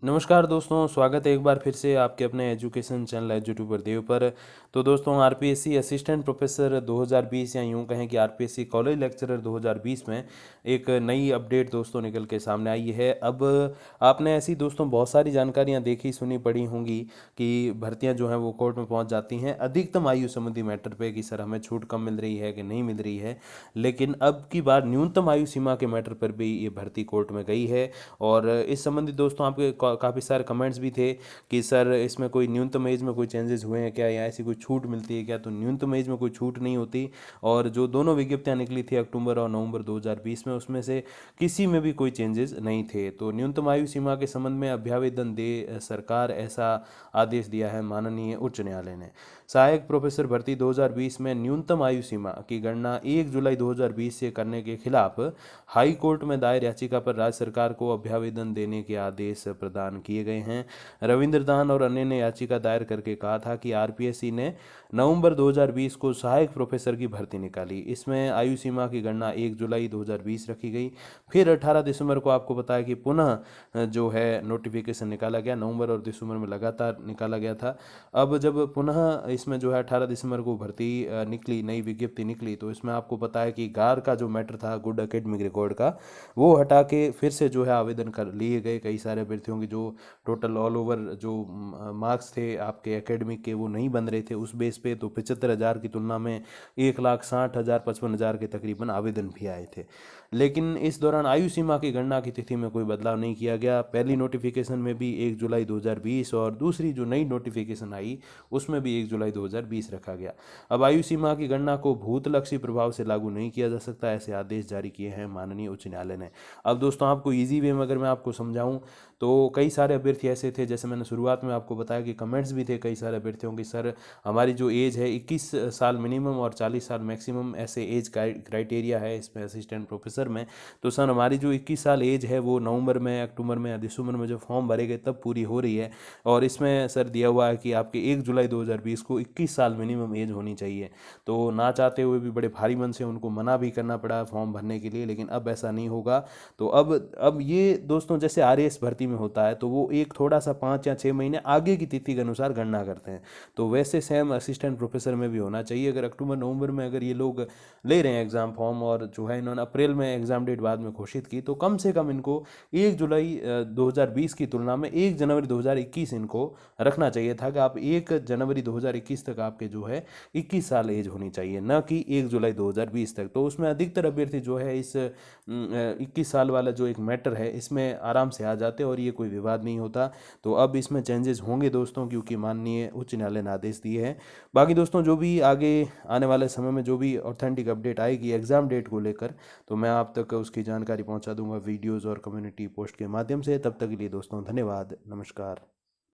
नमस्कार दोस्तों, स्वागत है एक बार फिर से आपके अपने एजुकेशन चैनल एजुट्यूबर देव पर। तो दोस्तों, आरपीएससी असिस्टेंट प्रोफेसर 2020 या यूं कहें कि आरपीएससी कॉलेज लेक्चरर 2020 में एक नई अपडेट दोस्तों निकल के सामने आई है। अब आपने ऐसी दोस्तों बहुत सारी जानकारियां देखी सुनी पड़ी होंगी कि भर्तियां जो हैं वो कोर्ट में पहुंच जाती हैं अधिकतम आयु संबंधी मैटर पे कि सर हमें छूट कम मिल रही है कि नहीं मिल रही है। लेकिन अब की बार न्यूनतम आयु सीमा के मैटर पर भी ये भर्ती कोर्ट में गई है। और इस संबंधी दोस्तों आपके काफ़ी सारे कमेंट्स भी थे कि सर इसमें कोई न्यूनतम एज में कोई चेंजेस हुए हैं क्या, या ऐसी कोई छूट मिलती है क्या। तो न्यूनतम एज में कोई छूट नहीं होती। और जो दोनों विज्ञप्तियां निकली थी अक्टूबर और नवंबर 2020 में, उसमें से किसी में भी कोई चेंजेस नहीं थे। तो न्यूनतम आयु सीमा के संबंध में अभ्यावेदन दे सरकार, ऐसा आदेश दिया है माननीय उच्च न्यायालय ने। सहायक प्रोफेसर भर्ती 2020 में न्यूनतम आयु सीमा की गणना 1 जुलाई 2020 से करने के खिलाफ हाई कोर्ट में दायर याचिका पर राज्य सरकार को अभ्यावेदन देने के आदेश प्रदान किए गए हैं। रविंद्र दान और अन्य ने याचिका दायर करके कहा था कि आरपीएससी ने नवंबर 2020 को सहायक प्रोफेसर की भर्ती निकाली। इसमें आयु सीमा की गणना 1 जुलाई 2020 रखी गई। फिर 18 दिसंबर को आपको बताया कि पुनः जो है नोटिफिकेशन निकाला गया। नवंबर और दिसंबर में लगातार निकाला गया था। अब जब पुनः इसमें जो है 18 दिसंबर को भर्ती निकली, नई विज्ञप्ति निकली, तो इसमें आपको पता है कि गार का जो मैटर था गुड एकेडमिक रिकॉर्ड का, वो हटा के फिर से जो है आवेदन कर लिए गए। कई सारे अभ्यर्थियों की जो टोटल ऑल ओवर जो मार्क्स थे आपके एकेडमिक के वो नहीं बन रहे थे उस बेस पे। तो 75,000 की तुलना में 1,60,000 55,000 के तकरीबन आवेदन भी आए थे। लेकिन इस दौरान आयु सीमा की गणना की तिथि में कोई बदलाव नहीं किया गया। पहली नोटिफिकेशन में भी 1 जुलाई 2020 और दूसरी जो नई नोटिफिकेशन आई उसमें भी 1 जुलाई 2020 रखा गया। अब आयु सीमा की गणना को भूतलक्षी प्रभाव से लागू नहीं किया जा सकता, ऐसे आदेश जारी किए हैं माननीय उच्च न्यायालय ने। अब दोस्तों आपको इजी वे में अगर मैं आपको समझाऊं तो कई सारे अभ्यर्थी ऐसे थे, जैसे मैंने शुरुआत में आपको बताया कि कमेंट्स भी थे कई सारे अभ्यर्थियों की, सर हमारी जो एज है 21 साल मिनिमम और 40 साल मैक्सिमम, ऐसे एज क्राइटेरिया है इसमें असिस्टेंट प्रोफेसर में। तो सर हमारी जो 21 साल एज है वो नवंबर में, अक्टूबर में या दिसंबर में जो फॉर्म भरे गए तब पूरी हो रही है। और इसमें सर दिया हुआ है कि आपके 1 जुलाई 2020 को 21 साल मिनिमम एज होनी चाहिए। तो ना चाहते हुए भी बड़े भारी मन से उनको मना भी करना पड़ा फॉर्म भरने के लिए, लेकिन अब ऐसा नहीं होगा। तो अब ये दोस्तों जैसे आरएएस भर्ती में होता है तो वो एक थोड़ा सा 5 या 6 महीने आगे की तिथि के अनुसार गणना करते हैं। तो वैसे सेम असिस्टेंट प्रोफेसर में भी होना चाहिए। अगर अक्टूबर नवंबर में अगर ये लोग ले रहे हैं एग्ज़ाम फॉर्म और जो है इन्होंने अप्रैल में एग्ज़ाम डेट बाद में घोषित की, तो कम से कम इनको 1 जुलाई 2020 की तुलना में 1 जनवरी 2021 इनको रखना चाहिए था कि आप 1 जनवरी 2021 तक आपके जो है 21 साल एज होनी चाहिए, न कि 1 जुलाई 2020 तक। तो उसमें अधिकतर अभ्यर्थी जो है इस 21 साल वाला जो एक मैटर है इसमें आराम से आ जाते और ये कोई विवाद नहीं होता। तो अब इसमें चेंजेस होंगे दोस्तों, क्योंकि माननीय उच्च न्यायालय ने आदेश दिए हैं। बाकी दोस्तों जो भी आगे आने वाले समय में जो भी ऑथेंटिक अपडेट आएगी एग्ज़ाम डेट को लेकर, तो मैं आप तक उसकी जानकारी पहुंचा दूंगा वीडियोज़ और कम्युनिटी पोस्ट के माध्यम से। तब तक के लिए दोस्तों धन्यवाद, नमस्कार।